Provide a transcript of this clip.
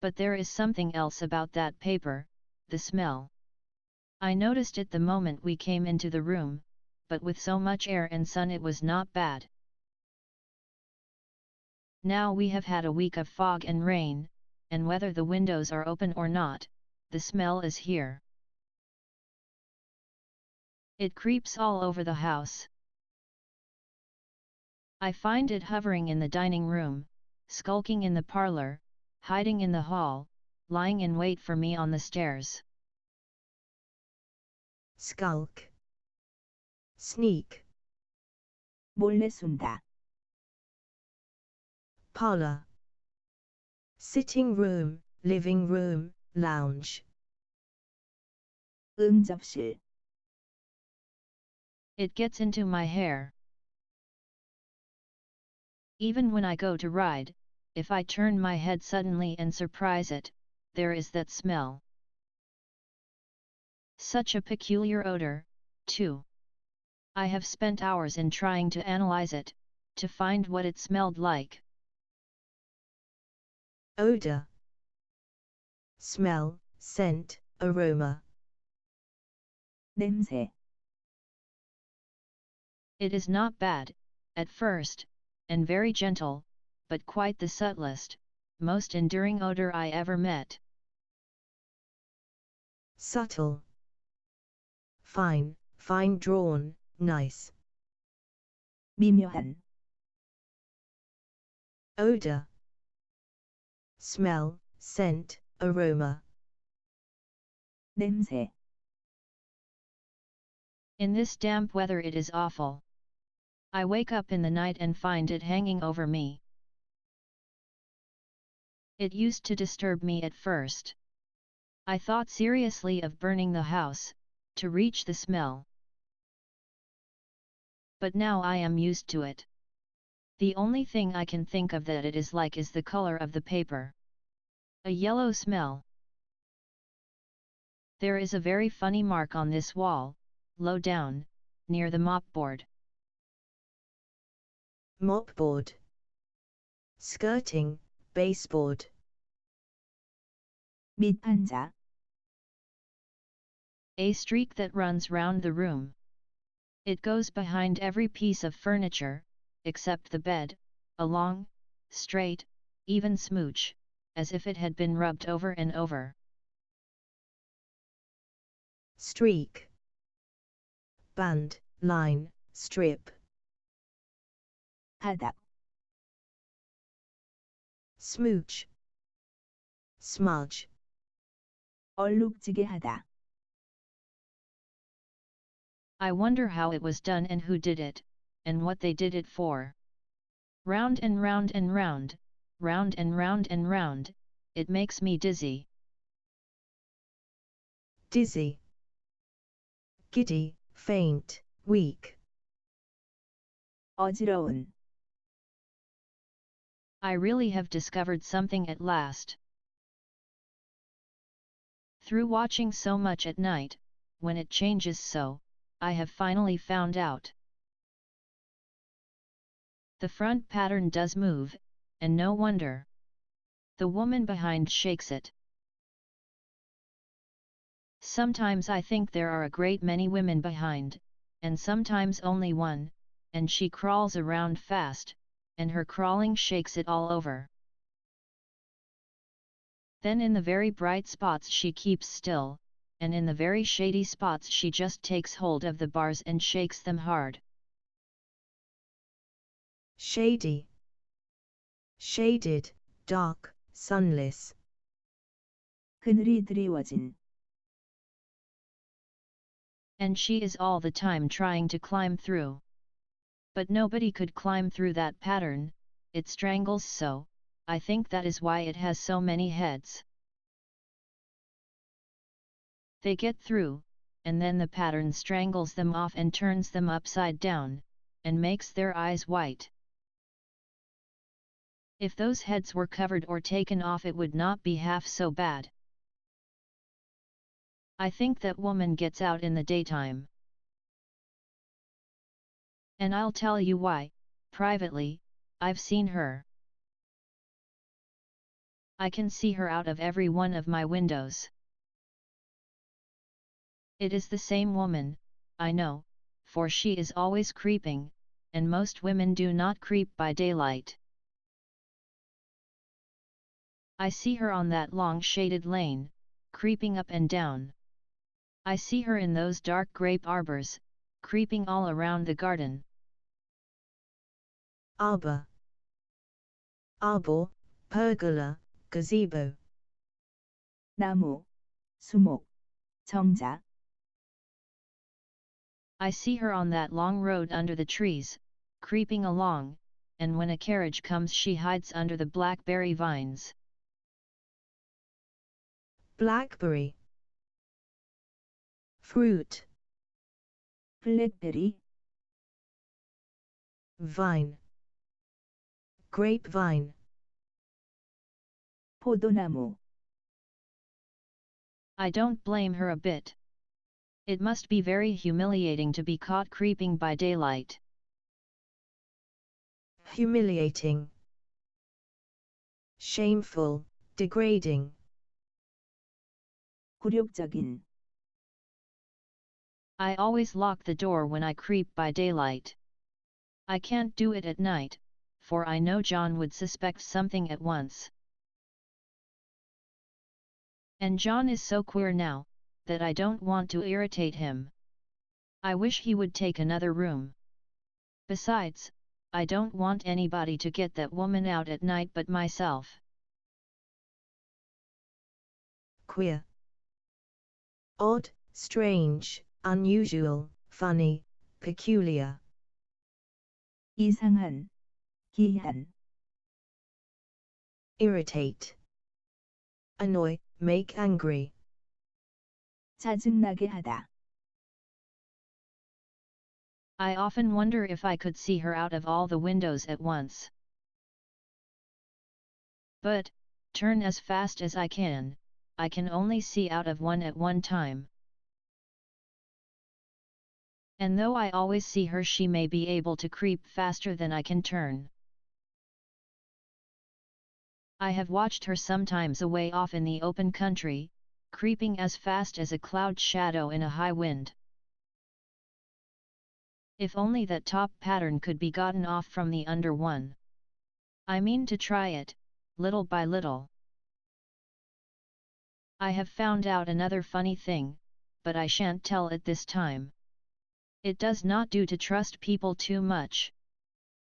But there is something else about that paper, the smell. I noticed it the moment we came into the room, but with so much air and sun it was not bad. Now we have had a week of fog and rain, and whether the windows are open or not, the smell is here. It creeps all over the house. I find it hovering in the dining room, skulking in the parlor, hiding in the hall, lying in wait for me on the stairs. Skulk. Sneak. 몰래 숨다. Parlor. Sitting room, living room, lounge. 응접실. It gets into my hair. Even when I go to ride, if I turn my head suddenly and surprise it, there is that smell. Such a peculiar odor, too. I have spent hours in trying to analyze it, to find what it smelled like. Odor. Smell, scent, aroma. 냄새. It is not bad, at first, and very gentle, but quite the subtlest, most enduring odor I ever met. Subtle. Fine, fine drawn, nice. 미묘한. Odor. Smell, scent, aroma. 냄새. In this damp weather it is awful. I wake up in the night and find it hanging over me. It used to disturb me at first. I thought seriously of burning the house, to reach the smell. But now I am used to it. The only thing I can think of that it is like is the color of the paper. A yellow smell. There is a very funny mark on this wall, low down, near the mopboard. Mopboard. Skirting, baseboard. 밑판자. A streak that runs round the room. It goes behind every piece of furniture, except the bed, a long, straight, even smooch, as if it had been rubbed over and over. Streak. Band, line, strip. 바닥. Smooch. Smudge. 얼룩지게 하다. I wonder how it was done and who did it, and what they did it for. Round and round and round, round and round and round, it makes me dizzy. Dizzy. Giddy, faint, weak. 어지러운. I really have discovered something at last. Through watching so much at night, when it changes so, I have finally found out. The front pattern does move, and no wonder. The woman behind shakes it. Sometimes I think there are a great many women behind, and sometimes only one, and she crawls around fast, and her crawling shakes it all over. Then in the very bright spots she keeps still, and in the very shady spots she just takes hold of the bars and shakes them hard. Shady. Shaded, dark, sunless. 그늘이 드리워진. And she is all the time trying to climb through. But nobody could climb through that pattern, it strangles so, I think that is why it has so many heads. They get through, and then the pattern strangles them off and turns them upside down, and makes their eyes white. If those heads were covered or taken off it would not be half so bad. I think that woman gets out in the daytime. And I'll tell you why, privately, I've seen her. I can see her out of every one of my windows. It is the same woman, I know, for she is always creeping, and most women do not creep by daylight. I see her on that long shaded lane, creeping up and down. I see her in those dark grape arbors, creeping all around the garden. Arbor. Arbor, pergola, gazebo. 나무, 수목, 정자. I see her on that long road under the trees, creeping along, and when a carriage comes she hides under the blackberry vines. Blackberry. Fruit. 블랙베리, Vine. Grapevine. 포도나무. I don't blame her a bit. It must be very humiliating to be caught creeping by daylight. Humiliating. Shameful, degrading. 굴욕적인. I always lock the door when I creep by daylight. I can't do it at night, for I know John would suspect something at once. And John is so queer now, that I don't want to irritate him. I wish he would take another room. Besides, I don't want anybody to get that woman out at night but myself. Queer. Odd, strange, unusual, funny, peculiar. 이상한, 기이한. Irritate. Annoy, make angry. 짜증나게 하다. I often wonder if I could see her out of all the windows at once. But, turn as fast as I can only see out of one at one time. And though I always see her, she may be able to creep faster than I can turn. I have watched her sometimes away off in the open country, creeping as fast as a cloud shadow in a high wind. If only that top pattern could be gotten off from the under one. I mean to try it, little by little. I have found out another funny thing, but I shan't tell it this time. It does not do to trust people too much.